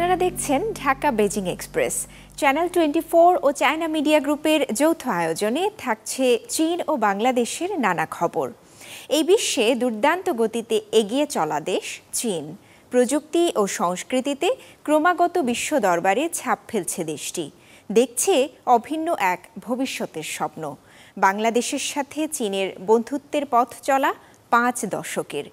আপনারা দেখছেন Dhaka Beijing express. Channel 24 ও China media গ্রুপের যৌথ আয়োজনে থাকছে চীন ও বাংলাদেশের নানা খবর। এই বিশ্বে দুর্দান্ত গতিতে এগিয়ে চলা দেশ চীন। প্রযুক্তি ও সংস্কৃতিতে ক্রমাগত বিশ্ব দরবারে ছাপ ফেলছে দেশটি। দেখছে অভিন্ন এক ভবিষ্যতের স্বপ্ন। বাংলাদেশের সাথে চীনের বন্ধুত্বের পথ চলা 5 দশকের।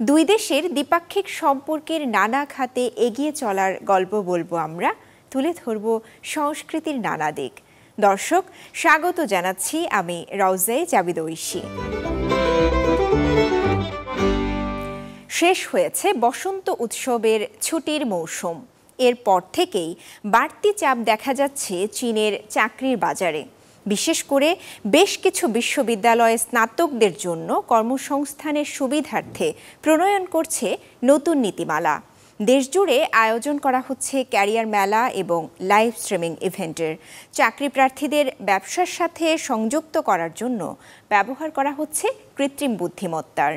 দুই দেশের দ্বিপাক্ষিক সম্পর্কের নানা খাতে এগিয়ে চলার গল্প বলবো আমরা, তুলে ধরব সংস্কৃতির নানা দিক। দর্শক, স্বাগত জানাচ্ছি আমি রওজে জাবিদ ঐশী। শেষ হয়েছে বসন্ত উৎসবের ছুটির মৌসুম। এরপর থেকেই বাড়তি চাপ দেখা যাচ্ছে চীনের চাকরির বাজারে। বিশেষ করে বেশ কিছু বিশ্ববিদ্যালয়ে স্নাতকদের জন্য কর্মসংস্থানের সুবিধার্থে প্রণয়ন করছে নতুন নীতিমালা। দেশজুড়ে আয়োজন করা হচ্ছে ক্যারিয়ার মেলা এবং লাইভ স্ট্রিমিং ইভেন্টের। চাকরি প্রার্থীদের ব্যবসার সাথে সংযুক্ত করার জন্য ব্যবহার করা হচ্ছে কৃত্রিম বুদ্ধিমত্তার।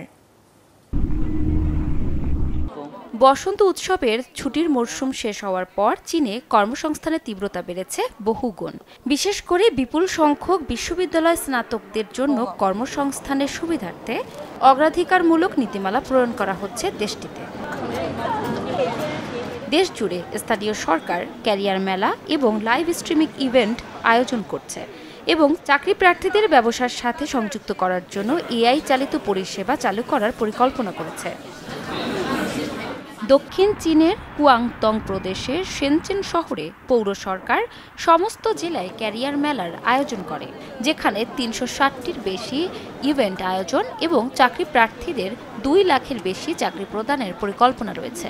বসন্ত উৎসবের ছুটির মরশুম শেষ হওয়ার পর চীনে কর্মসংস্থানের তীব্রতা বেড়েছে বহুগুণ। বিশেষ করে বিপুল সংখ্যক বিশ্ববিদ্যালয় স্নাতকদের জন্য কর্মসংস্থানের সুবিধার্থে অগ্রাধিকারমূলক নীতিমালা প্রণয়ন করা হচ্ছে দেশটিতে। দেশ জুড়ে স্থানীয় সরকার ক্যারিয়ার মেলা এবং লাইভ স্ট্রিমিং ইভেন্ট আয়োজন করছে এবং চাকরি প্রার্থীদের ব্যবসার সাথে সংযুক্ত করার জন্য এআই চালিত পরিষেবা চালু করার পরিকল্পনা করেছে। দক্ষিণ চীনের কুয়াংতং প্রদেশের শেনচেন শহরে পৌর সরকার সমস্ত জেলায় ক্যারিয়ার মেলার আয়োজন করে, যেখানে 360টির বেশি ইভেন্ট আয়োজন এবং চাকরি প্রার্থীদের 2 লাখের বেশি চাকরি প্রদানের পরিকল্পনা রয়েছে।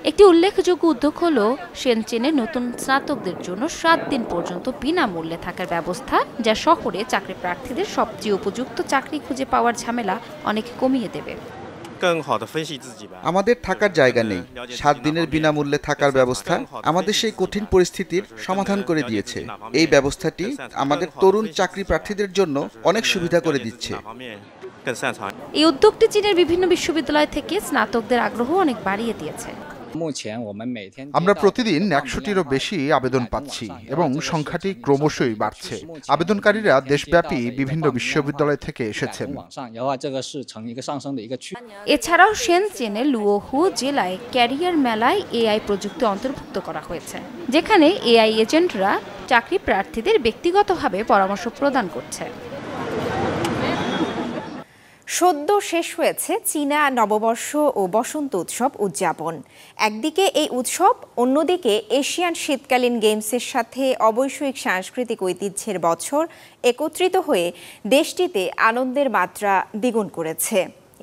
একটি উল্লেখযোগ্য উদ্যোগ হল শেনচেনে নতুন স্নাতকদের জন্য 7 দিন পর্যন্ত বিনামূল্যে থাকার ব্যবস্থা, যা শহরে চাকরি প্রার্থীদের সবচেয়ে উপযুক্ত চাকরি খুঁজে পাওয়ার ঝামেলা অনেক কমিয়ে দেবে। আমাদের থাকার জায়গা নেই, 7 দিনের বিনামূল্যে থাকার ব্যবস্থা আমাদের সেই কঠিন পরিস্থিতির সমাধান করে দিয়েছে। এই ব্যবস্থাটি আমাদের তরুণ চাকরি প্রার্থীদের জন্য অনেক সুবিধা করে দিচ্ছে। এই উদ্যোগটি চীনের বিভিন্ন বিশ্ববিদ্যালয় থেকে স্নাতকদের আগ্রহ অনেক বাড়িয়ে দিয়েছে। আমরা প্রতিদিন 100টিরও বেশি আবেদন পাচ্ছি এবং সংখ্যাটি ক্রমশই বাড়ছে। আবেদনকারীরা দেশব্যাপী বিভিন্ন বিশ্ববিদ্যালয় থেকে এসেছেন। এছাড়াও শেনচেনের লুওহু জেলায় ক্যারিয়ার মেলায় এআই প্রযুক্তি অন্তর্ভুক্ত করা হয়েছে, যেখানে এআই এজেন্টরা চাকরি প্রার্থীদের ব্যক্তিগতভাবে পরামর্শ প্রদান করছে। সদ্য শেষ হয়েছে চীনা নববর্ষ ও বসন্ত উৎসব উদযাপন। একদিকে এই উৎসব, অন্যদিকে এশিয়ান শীতকালীন গেমসের সাথে অবৈষয়িক সাংস্কৃতিক ঐতিহ্যের বছর একত্রিত হয়ে দেশটিতে আনন্দের মাত্রা দ্বিগুণ করেছে।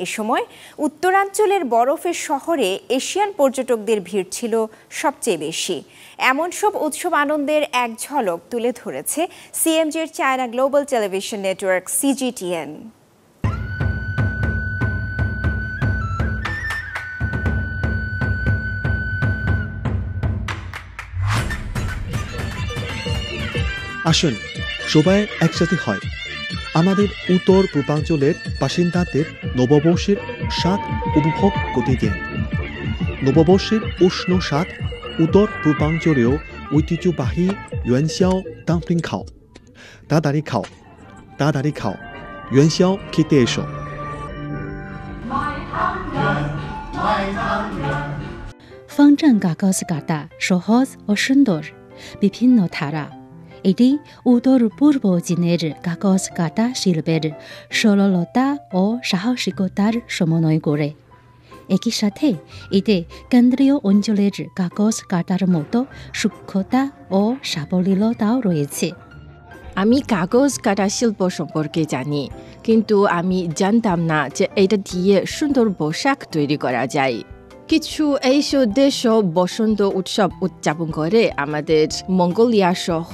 এ সময় উত্তরাঞ্চলের বরফের শহরে এশিয়ান পর্যটকদের ভিড় ছিল সবচেয়ে বেশি। এমন সব উৎসব আনন্দের এক ঝলক তুলে ধরেছে সিএমজির China Global Television Network CGTN। আসুন সবাই একসাথে হয়, আমাদের উত্তর পূর্বাঞ্চলের বাসিন্দাদের নববর্ষের স্বাদ উপভোগ করতে দিন। নববর্ষের উষ্ণ স্বাদ উত্তর পূর্বাঞ্চলেও ঐতিহ্যবাহী ইউয়ানশিয়াও ডাম্পলিং খাও। তাড়াতাড়ি খাও, তাড়াতাড়ি খাও, ইউয়ানশিয়াও খেতে এসো। ফাংজাং কাগজ কাটা সহজ ও সুন্দর, বিভিন্ন ধারা। এটি উত্তর পূর্ব চীনের কাগজ কাটা শিল্পের সরলতা ও সাহসিকতার সমন্বয় করে। একই সাথে এতে কেন্দ্রীয় অঞ্চলের কাগজ কাটার মতো সূক্ষ্মতা ও সাবলীলতাও রয়েছে। আমি কাগজ কাটা শিল্প সম্পর্কে জানি, কিন্তু আমি জানতাম না যে এটা দিয়ে সুন্দর পোশাক তৈরি করা যায়। কিছু এইসব দেশও বসন্ত উৎসব উদযাপন করে আমাদের মঙ্গোলিয়া সহ।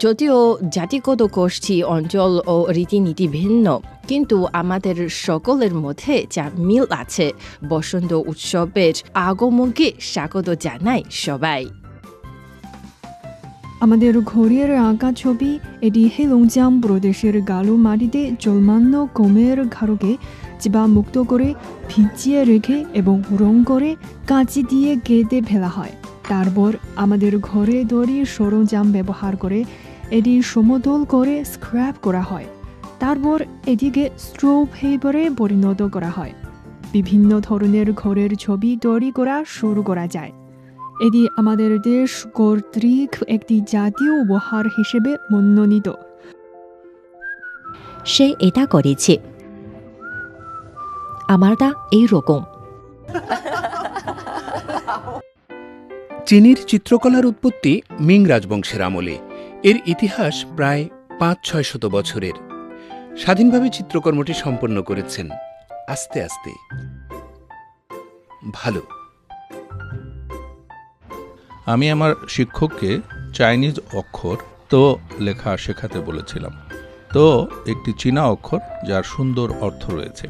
যদিও জাতিগত গোষ্ঠী, অঞ্চল ও রীতিনীতি ভিন্ন, কিন্তু আমাদের সকলের মধ্যে যা মিল আছে, বসন্ত উৎসবের আগমনকে স্বাগত জানাই সবাই। আমাদের ঘড়ির আঁকা ছবি এটি হেলংজিয়াং প্রদেশের গালু মাটিতে জন্মানো গমের ঘাড়কে জীবাণুমুক্ত করে ভিজিয়ে রেখে এবং রং করে কাঁচি দিয়ে গেঁথে ফেলা হয়। তারপর আমাদের ঘরে তৈরি সরঞ্জাম ব্যবহার করে এটি সমতল করে স্ক্র্যাপ করা হয়। তারপর এটিকে স্ট্র পেপারে পরিণত করা হয়। বিভিন্ন ধরনের ঘরের ছবি তৈরি করা শুরু করা যায়। এটি আমাদের দেশ কর্তৃক একটি জাতীয় উপহার হিসেবে মনোনীত। সে এটা করেছে, আমারটা এই রকম। চীনের চিত্রকলার উৎপত্তি মিং রাজবংশের আমলে। এর ইতিহাস প্রায় ৫-৬ বছরের। স্বাধীনভাবে চিত্রকর্মটি সম্পন্ন করেছেন। আস্তে আস্তে ভালো। আমি আমার শিক্ষককে চাইনিজ অক্ষর তো লেখা শেখাতে বলেছিলাম। তো একটি চীনা অক্ষর যার সুন্দর অর্থ রয়েছে।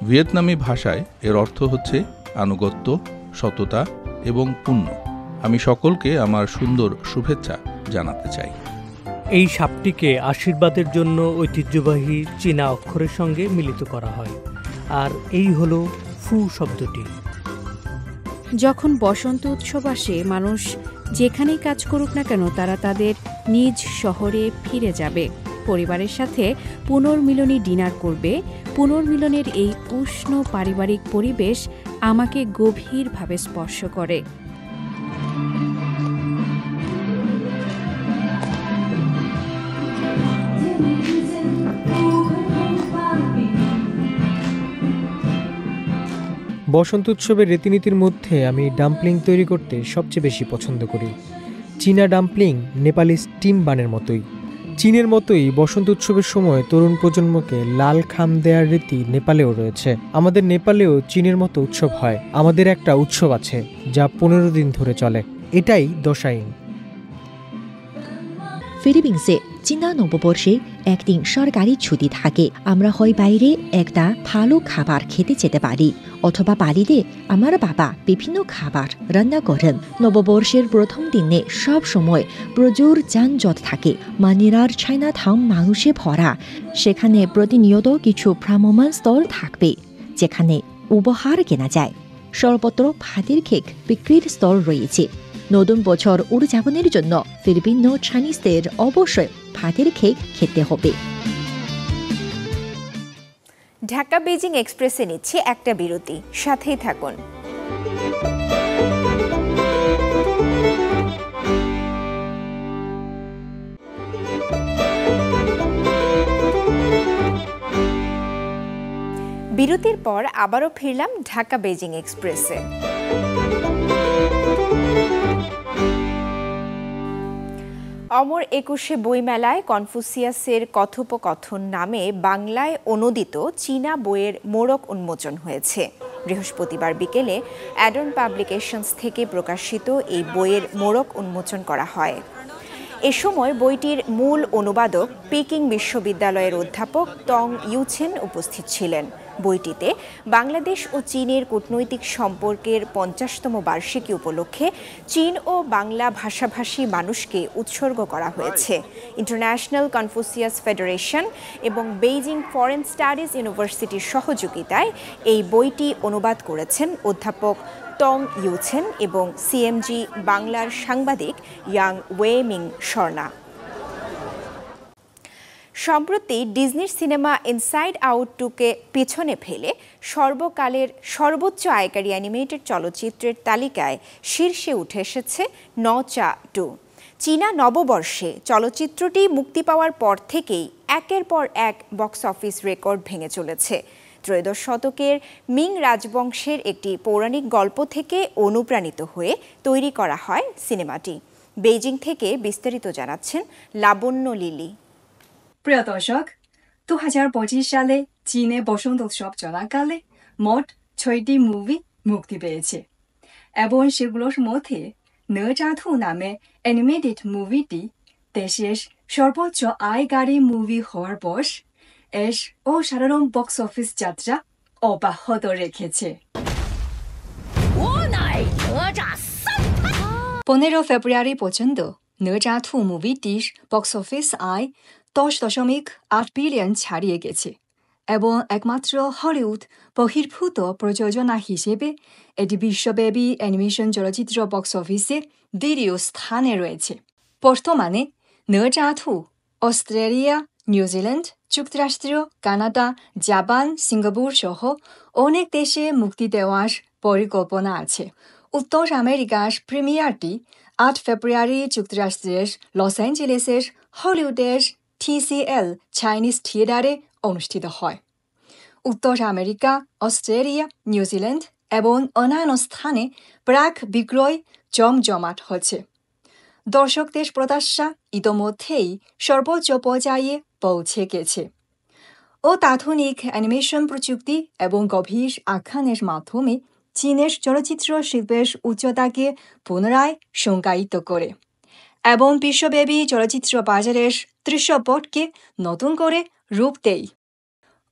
ভিয়েতনামি ভাষায় এর অর্থ হচ্ছে আনুগত্য, সততা এবং পুণ্য। আমি সকলকে আমার সুন্দর শুভেচ্ছা জানাতে চাই। এই সাপটিকে আশীর্বাদের জন্য ঐতিহ্যবাহী চীনা অক্ষরের সঙ্গে মিলিত করা হয়, আর এই হলো ফু শব্দটি। যখন বসন্ত উৎসব আসে, মানুষ যেখানেই কাজ করুক না কেন তারা তাদের নিজ শহরে ফিরে যাবে, পরিবারের সাথে পুনর্মিলনী ডিনার করবে। পুনর্মিলনের এই উষ্ণ পারিবারিক পরিবেশ আমাকে গভীরভাবে স্পর্শ করে। বসন্ত উৎসবের রীতিনীতির মধ্যে আমি ডাম্পলিং তৈরি করতে সবচেয়ে বেশি পছন্দ করি। চীনা ডাম্পলিং নেপালি স্টিম বানের মতোই। চীনের মতোই বসন্ত উৎসবের সময় তরুণ প্রজন্মকে লাল খাম দেওয়ার রীতি নেপালেও রয়েছে। আমাদের নেপালেও চীনের মতো উৎসব হয়। আমাদের একটা উৎসব আছে যা 15 দিন ধরে চলে, এটাই দশাইন। ফিলিপিন্সে চীনা নববর্ষে একদিন সরকারি ছুটি থাকে। আমরা হয় বাইরে একটা ভালো খাবার খেতে যেতে পারি, অথবা বাড়িতে আমার বাবা বিভিন্ন খাবার রান্না করেন। নববর্ষের প্রথম দিনে সব সময় প্রচুর যানজট থাকে। মানিলার চায়না টাউন মানুষে ভরা। সেখানে প্রতিনিয়ত কিছু ভ্রাম্যমাণ স্টল থাকবে যেখানে উপহার কেনা যায়। সর্বত্র ভাতের কেক বিক্রির স্টল রয়েছে। নতুন বছর উদযাপনের জন্য ফিলিপিনো চাইনিজদের অবশ্যই ভাতের কেক খেতে হবে। ঢাকা বেজিং এক্সপ্রেসে নিচ্ছে একটা বিরতি, সাথেই থাকুন। বিরতির পর আবারও ফিরলাম ঢাকা বেজিং এক্সপ্রেসে। অমর 21শে বইমেলায় কনফুসিয়াসের কথোপকথন নামে বাংলায় অনুদিত চীনা বইয়ের মোড়ক উন্মোচন হয়েছে। বৃহস্পতিবার বিকেলে অ্যাডন পাবলিকেশনস থেকে প্রকাশিত এই বইয়ের মোড়ক উন্মোচন করা হয়। এ সময় বইটির মূল অনুবাদক পিকিং বিশ্ববিদ্যালয়ের অধ্যাপক টং ইউচেন উপস্থিত ছিলেন। বইটিতে বাংলাদেশ ও চীনের কূটনৈতিক সম্পর্কের 50তম বার্ষিকী উপলক্ষে চীন ও বাংলা ভাষাভাষী মানুষকে উৎসর্গ করা হয়েছে। ইন্টারন্যাশনাল কনফুসিয়াস ফেডারেশন এবং বেইজিং ফরেন স্টাডিজ ইউনিভার্সিটির সহযোগিতায় এই বইটি অনুবাদ করেছেন অধ্যাপক টং ইউচেন এবং সিএমজি বাংলার সাংবাদিক ইয়াং ওয়েমিং স্বর্ণা। সম্প্রতি ডিজনির সিনেমা ইনসাইড আউট 2কে পেছনে ফেলে সর্বকালের সর্বোচ্চ আয়কারী অ্যানিমেটেড চলচ্চিত্রের তালিকায় শীর্ষে উঠে এসেছে নচা 2। চীনা নববর্ষে চলচ্চিত্রটি মুক্তি পাওয়ার পর থেকেই একের পর এক বক্স অফিস রেকর্ড ভেঙে চলেছে। ত্রয়োদশ শতকের মিং রাজবংশের একটি পৌরাণিক গল্প থেকে অনুপ্রাণিত হয়ে তৈরি করা হয় সিনেমাটি। বেইজিং থেকে বিস্তারিত জানাচ্ছেন লাবণ্য লিলি। প্রিয় দর্শক, 2025 সালে চীনে বসন্ত উৎসব চলাকালে মোট 6টি মুভি মুক্তি পেয়েছে এবং সেগুলোর মধ্যে নজাথু নামে অ্যানিমেটেড মুভিটি দেশের সর্বোচ্চ আয়কারী মুভি হওয়ার পর এর অসাধারণ বক্স অফিস যাত্রা অব্যাহত রেখেছে। 15 ফেব্রুয়ারি পর্যন্ত নজাথু মুভিটির বক্স অফিস আয় 10.8 বিলিয়ন ছাড়িয়ে গেছে। এবং একমাত্র হলিউড বহির্ভূত প্রযোজনা হিসেবে এটি বিশ্বব্যাপী অ্যানিমেশন চলচ্চিত্র বক্স অফিসে দ্বিতীয় স্থানে রয়েছে। বর্তমানে নজাথু অস্ট্রেলিয়া, নিউজিল্যান্ড, যুক্তরাষ্ট্র, কানাডা, জাপান, সিঙ্গাপুর সহ অনেক দেশে মুক্তি দেওয়ার পরিকল্পনা আছে। উত্তর আমেরিকার প্রিমিয়ারটি 8 ফেব্রুয়ারি যুক্তরাষ্ট্রের লস অ্যাঞ্জেলেসের হলিউডের TCL চাইনিজ থিয়েটারে অনুষ্ঠিত হয়। উত্তর আমেরিকা, অস্ট্রেলিয়া, নিউজিল্যান্ড এবং অন্যান্য স্থানে প্রাক বিক্রয় জমজমাট হচ্ছে। দর্শকদের প্রত্যাশা ইতোমধ্যেই সর্বোচ্চ পর্যায়ে পৌঁছে গেছে। অত্যাধুনিক অ্যানিমেশন প্রযুক্তি এবং গভীর আখ্যানের মাধ্যমে চীনের চলচ্চিত্র শিল্পের উচ্চতাকে পুনরায় সংজ্ঞায়িত করে এবং বিশ্বব্যাপী চলচ্চিত্র বাজারের দৃশ্যপটকে নতুন করে রূপ দেয়।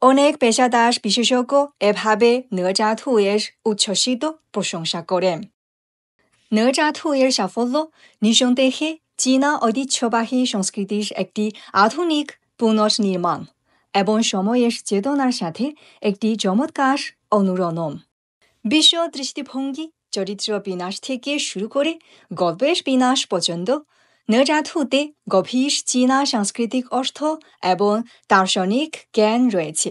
অনেক পেশাদার বিশেষজ্ঞ এভাবে নজাথু-এর উচ্ছ্বসিত প্রশংসা করেন। নজাথু-এর সাফল্য নিঃসন্দেহে চীনা ঐতিহ্যবাহী সংস্কৃতির একটি আধুনিক পুনর্নির্মাণ এবং সময়ের চেতনার সাথে একটি চমৎকার অনুরণন। বিশ্ব দৃষ্টিভঙ্গি, চরিত্র বিন্যাস থেকে শুরু করে গল্পের বিন্যাস পর্যন্ত নজাথুতে গভীর চীনা সাংস্কৃতিক অর্থ এবং দার্শনিক জ্ঞান রয়েছে।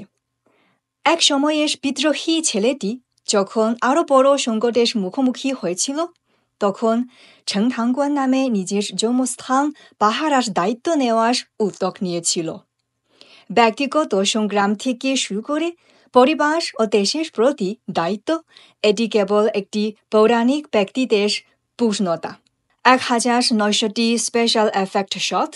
এক সময়ের বিদ্রোহী ছেলেটি যখন আরও বড় সংকটের মুখোমুখি হয়েছিল, তখন ছেংথাংগুয়ান নামে নিজের জন্মস্থান পাহারার দায়িত্ব নেওয়ার উদ্যোগ নিয়েছিল। ব্যক্তিগত সংগ্রাম থেকে শুরু করে পরিবার ও দেশের প্রতি দায়িত্ব, এটি কেবল একটি পৌরাণিক ব্যক্তিত্বের পূর্ণতা। 1900টি স্পেশাল এফেক্ট শট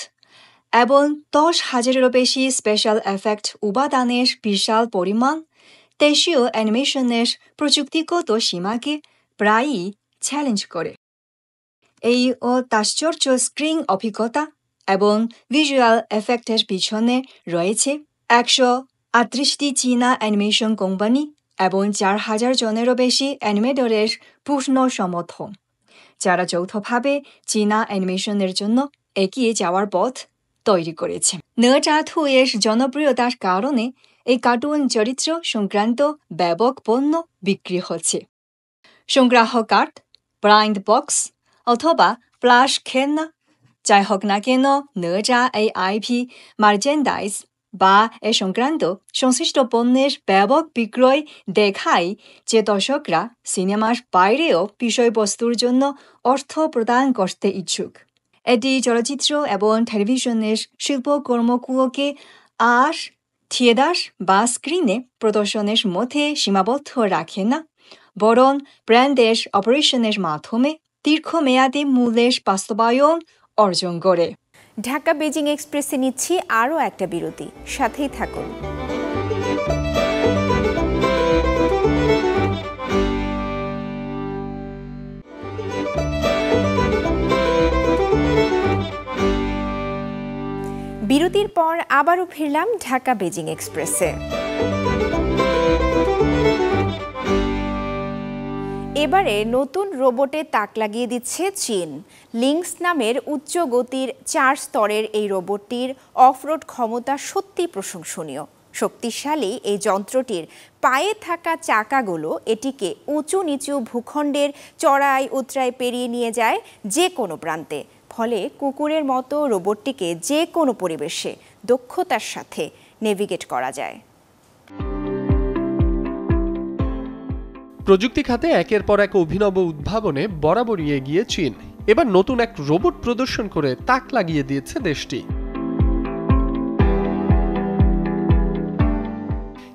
এবং 10,000-এরও বেশি স্পেশাল এফেক্ট উপাদানের বিশাল পরিমাণ দেশীয় অ্যানিমেশনের প্রযুক্তিগত সীমাকে প্রায়ই চ্যালেঞ্জ করে। এই অত্যাশ্চর্য স্ক্রিন অভিজ্ঞতা এবং ভিজুয়াল এফেক্টের পিছনে রয়েছে 138টি চীনা অ্যানিমেশন কোম্পানি এবং 4,000 জনেরও বেশি অ্যানিমেটরের পূর্ণ সমর্থন, যারা যৌথভাবে চীনা অ্যানিমেশনের জন্য এগিয়ে যাওয়ার পথ তৈরি করেছে। নজাথু-এর জনপ্রিয়তার কারণে এই কার্টুন চরিত্র সংক্রান্ত ব্যাপক পণ্য বিক্রি হচ্ছে। সংগ্রাহক কার্ড, ব্লাইন্ড বক্স অথবা প্লাস খেলনা, যাই হোক না কেন, নজা এই আইপি মার্চেন্ডাইজ বা এ সংক্রান্ত সংশ্লিষ্ট পণ্যের ব্যাপক বিক্রয় দেখায় যে দর্শকরা সিনেমার বাইরেও বিষয়বস্তুর জন্য অর্থ প্রদান করতে ইচ্ছুক। এটি চলচ্চিত্র এবং টেলিভিশনের শিল্পকর্মগুলোকে আর থিয়েটার বা স্ক্রিনে প্রদর্শনের মধ্যে সীমাবদ্ধ রাখে না, বরং ব্র্যান্ডের অপারেশনের মাধ্যমে দীর্ঘমেয়াদী মূল্যের বাস্তবায়ন অর্জন করে। ঢাকা বেজিং এক্সপ্রেসে নিচ্ছি আরও একটা বিরতি, সাথেই থাকুন। বিরতির পর আবারও ফিরলাম ঢাকা বেজিং এক্সপ্রেসে। এবারে নতুন রোবটে তাক লাগিয়ে দিচ্ছে চীন। লিংস নামের উচ্চ গতির 4 স্তরের এই রোবটটির অফরোড ক্ষমতা সত্যি প্রশংসনীয়। শক্তিশালী এই যন্ত্রটির পায়ে থাকা চাকাগুলো এটিকে উঁচু নিচু ভূখণ্ডের চড়াই উতরাই পেরিয়ে নিয়ে যায় যে কোনো প্রান্তে। ফলে কুকুরের মতো রোবটটিকে যে কোনো পরিবেশে দক্ষতার সাথে নেভিগেট করা যায়। প্রযুক্তি খাতে একের পর এক অভিনব উদ্ভাবনে বরাবরই এগিয়ে চীন। এবার নতুন এক রোবট প্রদর্শন করে তাক লাগিয়ে দিয়েছে দেশটি।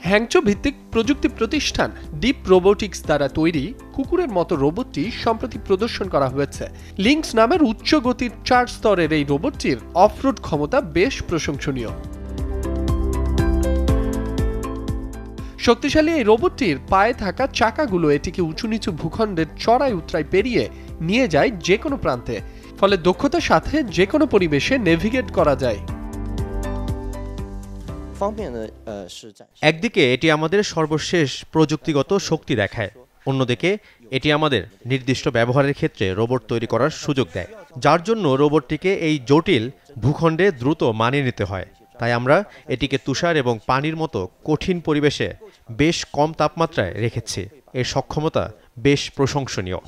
হ্যাংচো ভিত্তিক প্রযুক্তি প্রতিষ্ঠান ডিপ রোবোটিক্স দ্বারা তৈরি কুকুরের মতো রোবটটি সম্প্রতি প্রদর্শন করা হয়েছে। লিংস নামের উচ্চ গতির 4 স্তরের এই রোবটটির অফরোড ক্ষমতা বেশ প্রশংসনীয়। শক্তিশালী এই রোবটটির পায়ে থাকা চাকাগুলো এটিকে উঁচু নিচু ভূখণ্ডের চড়াই উতরাই পেরিয়ে নিয়ে যায় যে কোনো প্রান্তে। ফলে দক্ষতার সাথে যে কোনো পরিবেশে নেভিগেট করা যায়। একদিকে এটি আমাদের সর্বশেষ প্রযুক্তিগত শক্তি দেখায়, অন্যদিকে এটি আমাদের নির্দিষ্ট ব্যবহারের ক্ষেত্রে রোবট তৈরি করার সুযোগ দেয়, যার জন্য রোবটটিকে এই জটিল ভূখণ্ডে দ্রুত মানিয়ে নিতে হয়। তাই আমরা এটিকে তুষার এবং পানির মতো কঠিন পরিবেশে বেশ কম তাপমাত্রায় রেখেছি। এর সক্ষমতা বেশ প্রশংসনীয়।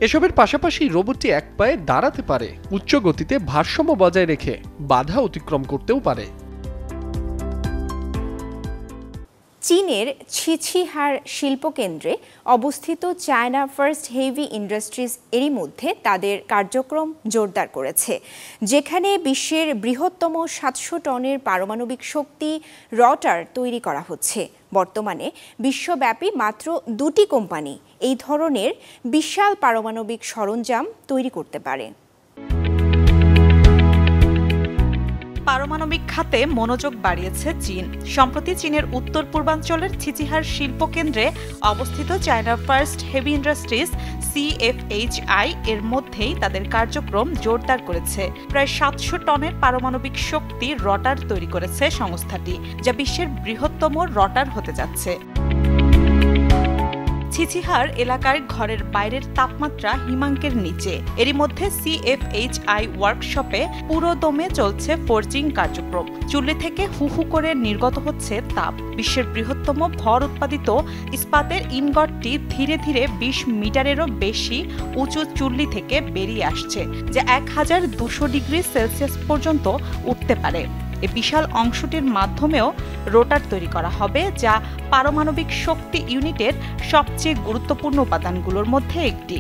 এসবের পাশাপাশি রোবটটি এক পায়ে দাঁড়াতে পারে, উচ্চ গতিতে ভারসাম্য বজায় রেখে বাধা অতিক্রম করতেও পারে। চীনের ছিছিহার শিল্পকেন্দ্রে অবস্থিত চায়না ফার্স্ট হেভি ইন্ডাস্ট্রিজ এরই মধ্যে তাদের কার্যক্রম জোরদার করেছে, যেখানে বিশ্বের বৃহত্তম 700 টনের পারমাণবিক শক্তি রটার তৈরি করা হচ্ছে। বর্তমানে বিশ্বব্যাপী মাত্র 2টি কোম্পানি এই ধরনের বিশাল পারমাণবিক সরঞ্জাম তৈরি করতে পারে। পারমাণবিক খাতে মনোযোগ বাড়িয়েছে চীন। সম্প্রতি চীনের উত্তর পূর্বাঞ্চলের ছিচিহার শিল্পকেন্দ্রে অবস্থিত China first heavy industries CFHI এর মধ্যেই তাদের কার্যক্রম জোরদার করেছে। প্রায় 700 টনের পারমাণবিক শক্তি রটার তৈরি করেছে সংস্থাটি, যা বিশ্বের বৃহত্তম রটার হতে যাচ্ছে। ছিছিহার এলাকার ঘরের বাইরের তাপমাত্রা হিমাঙ্কের নিচে। এরই মধ্যে CFHI ওয়ার্কশপে পুরো দমে চলছে ফোর্জিং কার্যক্রম। চুল্লি থেকে হুহু করে নির্গত হচ্ছে তাপ। বিশ্বের বৃহত্তম ভর উৎপাদিত ইস্পাতের ইনগটটি ধীরে ধীরে 20 মিটারেরও বেশি উঁচু চুল্লি থেকে বেরিয়ে আসছে, যা 1200 ডিগ্রি সেলসিয়াস পর্যন্ত উঠতে পারে। এই বিশাল অংশটির মাধ্যমেও রোটার তৈরি করা হবে, যা পারমাণবিক শক্তি ইউনিটের সবচেয়ে গুরুত্বপূর্ণ উপাদানগুলোর মধ্যে একটি।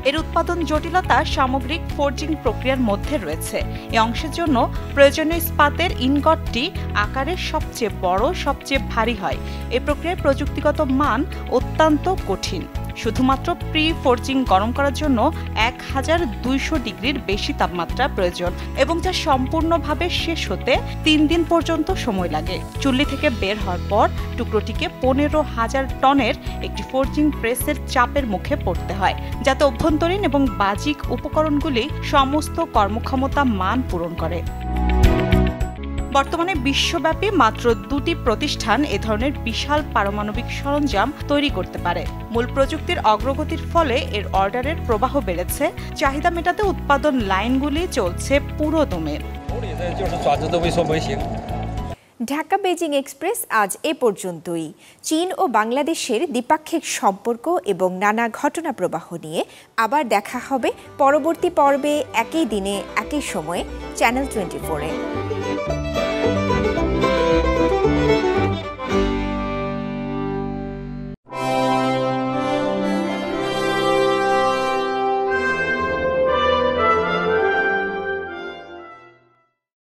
এর উৎপাদন জটিলতা সামগ্রিক ফোর্জিং প্রক্রিয়ার মধ্যে রয়েছে। এই অংশের জন্য প্রয়োজনীয় ইস্পাতের ইনগটটি আকারের সবচেয়ে বড়, সবচেয়ে ভারী হয়। এই প্রক্রিয়ার প্রযুক্তিগত মান অত্যন্ত কঠিন। শুধুমাত্র প্রি ফোর্জিং গরম করার জন্য 1200 ডিগ্রির বেশি তাপমাত্রা প্রয়োজন, এবং যা সম্পূর্ণভাবে শেষ হতে 3 দিন পর্যন্ত সময় লাগে। চুল্লি থেকে বের হওয়ার পর টুকরোটিকে 15,000 টনের একটি ফোর্জিং প্রেসের চাপের মুখে পড়তে হয়, যাতে অভ্যন্তরীণ এবং বাহ্যিক উপকরণগুলি সমস্ত কর্মক্ষমতা মান পূরণ করে। বর্তমানে বিশ্বব্যাপী মাত্র 2টি প্রতিষ্ঠান এ ধরনের বিশাল পারমাণবিক সরঞ্জাম তৈরি করতে পারে। মূল প্রযুক্তির অগ্রগতির ফলে এর অর্ডারের প্রবাহ বেড়েছে। চাহিদা মেটাতে উৎপাদন লাইনগুলি চলছে পুরো দমে। ঢাকা বেজিং এক্সপ্রেস আজ এ পর্যন্তই। চীন ও বাংলাদেশের দ্বিপাক্ষিক সম্পর্ক এবং নানা ঘটনা প্রবাহ নিয়ে আবার দেখা হবে পরবর্তী পর্বে, একই দিনে একই সময়ে চ্যানেল 24-এ।